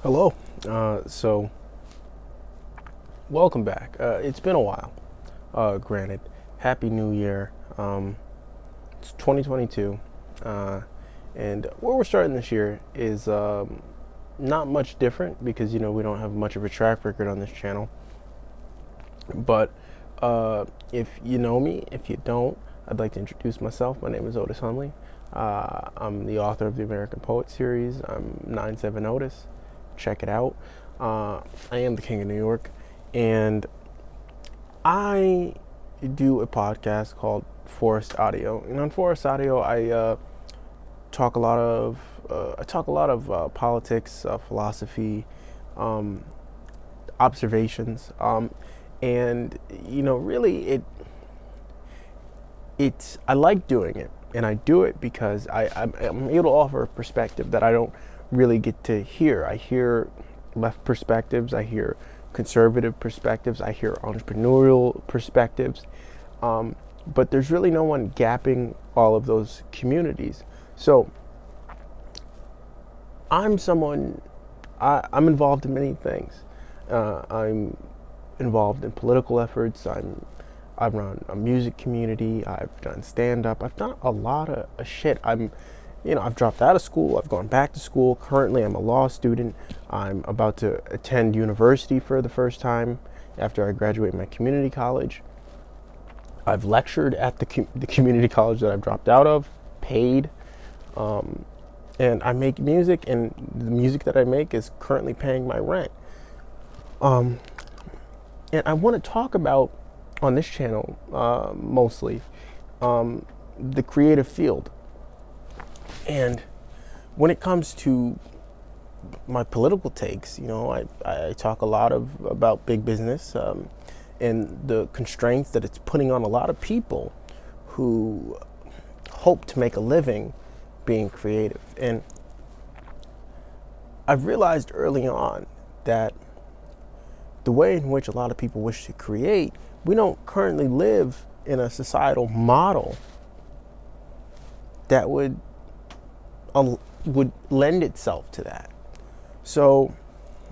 Hello. So, welcome back. It's been a while. Granted, Happy New Year. It's 2022, and where we're starting this year is not much different because we don't have much of a track record on this channel. But if you know me, if you don't, I'd like to introduce myself. My name is Otis Hundley. I'm the author of the American Poet series. I'm 97 Otis. Check it out. I am the King of New York, and I do a podcast called Forest Audio. And on Forest Audio, I talk a lot of politics, philosophy, observations, and really it's I like doing it, and I do it because I'm able to offer a perspective that I don't really get to hear. I hear left perspectives, I hear conservative perspectives, I hear entrepreneurial perspectives, but there's really no one gapping all of those communities. So I'm involved in many things. I'm involved in political efforts. I run a music community. I've done stand-up. I've done a lot of shit. I've dropped out of school. I've gone back to school. Currently, I'm a law student. I'm about to attend university for the first time after I graduate my community college. I've lectured at the community college that I've dropped out of, paid, and I make music, and the music that I make is currently paying my rent. And I want to talk about, on this channel, mostly, the creative field. And when it comes to my political takes, I talk a lot about big business and the constraints that it's putting on a lot of people who hope to make a living being creative. And I've realized early on that the way in which a lot of people wish to create, we don't currently live in a societal model that would lend itself to that. So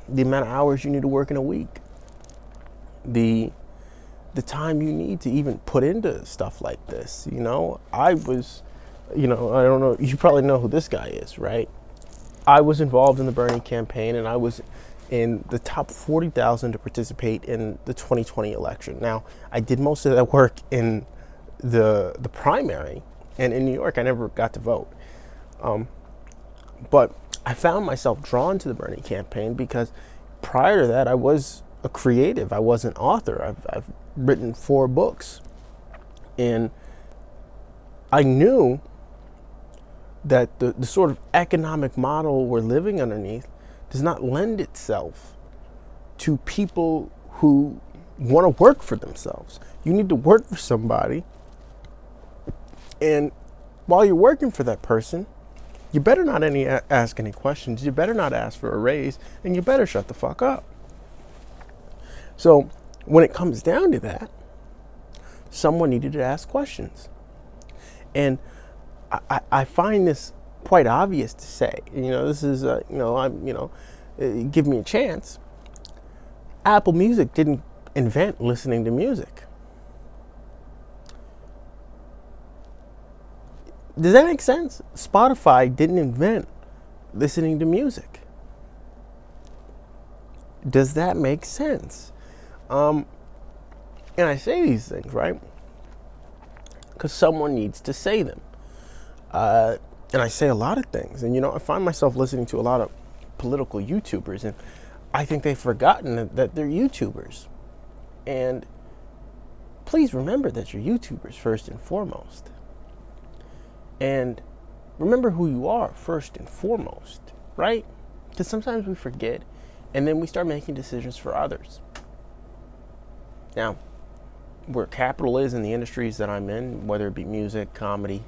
the amount of hours you need to work in a week, the time you need to even put into stuff like this, I don't know, you probably know who this guy is, right? I was involved in the Bernie campaign, and I was in the top 40,000 to participate in the 2020 election. Now, I did most of that work in the primary, and in New York, I never got to vote. But I found myself drawn to the Bernie campaign because prior to that, I was a creative. I was an author. I've written 4 books. And I knew that the sort of economic model we're living underneath does not lend itself to people who want to work for themselves. You need to work for somebody. And while you're working for that person, you better not ask any questions. You better not ask for a raise, and you better shut the fuck up. So when it comes down to that, someone needed to ask questions. And I find this quite obvious to say. This is, give me a chance. Apple Music didn't invent listening to music. Does that make sense? Spotify didn't invent listening to music. Does that make sense? And I say these things, right? Because someone needs to say them. And I say a lot of things. And, I find myself listening to a lot of political YouTubers, and I think they've forgotten that they're YouTubers. And please remember that you're YouTubers first and foremost. And remember who you are first and foremost, right? Because sometimes we forget, and then we start making decisions for others. Now, where capital is in the industries that I'm in, whether it be music, comedy,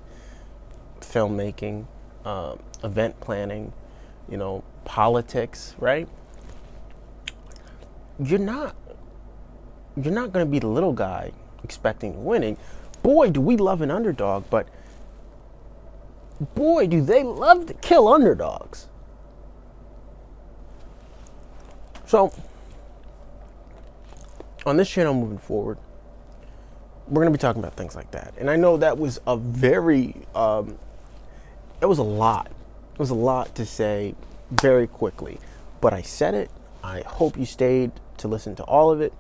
filmmaking, event planning, politics, right? You're not going to be the little guy expecting to win. Boy, do we love an underdog, but boy, do they love to kill underdogs. So, on this channel moving forward, we're going to be talking about things like that. And I know that was a very, it was a lot. It was a lot to say very quickly. But I said it. I hope you stayed to listen to all of it.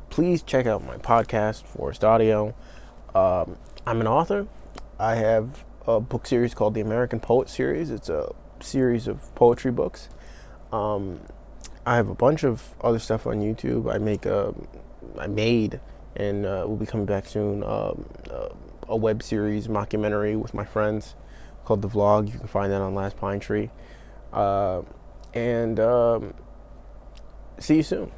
Please check out my podcast, Forest Audio. I'm an author. I have a book series called the American Poet Series. It's a series of poetry books. I have a bunch of other stuff on YouTube. I made and will be coming back soon, a web series mockumentary with my friends called The Vlog. You can find that on Last Pine Tree. And see you soon.